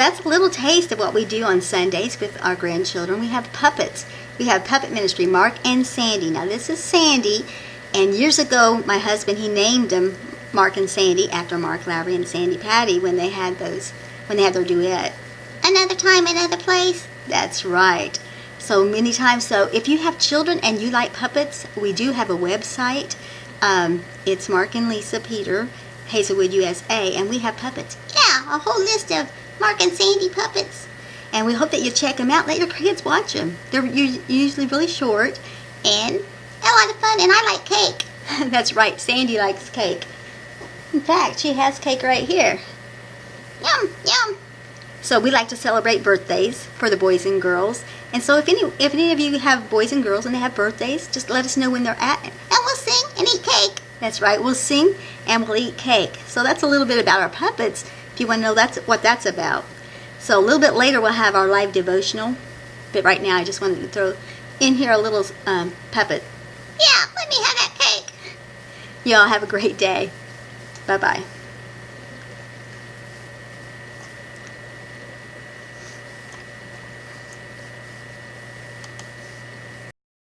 that's a little taste of what we do on Sundays with our grandchildren. We have puppets. We have puppet ministry, Mark and Sandy. Now this is Sandy, and years ago my husband, he named them Mark and Sandy after Mark Lowry and Sandy Patty when they had their duet. Another time, another place. That's right. So many times. So if you have children and you like puppets, we do have a website. It's Mark and Lisa Peter, Hazelwood, USA, and we have puppets. Yeah, a whole list of Mark and Sandy puppets. And we hope that you check them out. Let your kids watch them. They're usually really short and a lot of fun. And I like cake. That's right. Sandy likes cake. In fact, she has cake right here. Yum, yum. So we like to celebrate birthdays for the boys and girls. And so if any of you have boys and girls and they have birthdays, just let us know when they're at. And we'll sing and eat cake. That's right. We'll sing and we'll eat cake. So that's a little bit about our puppets, if you want to know what that's about. So a little bit later we'll have our live devotional. But right now I just wanted to throw in here a little puppet. Yeah, let me have that cake. Y'all have a great day. Bye-bye.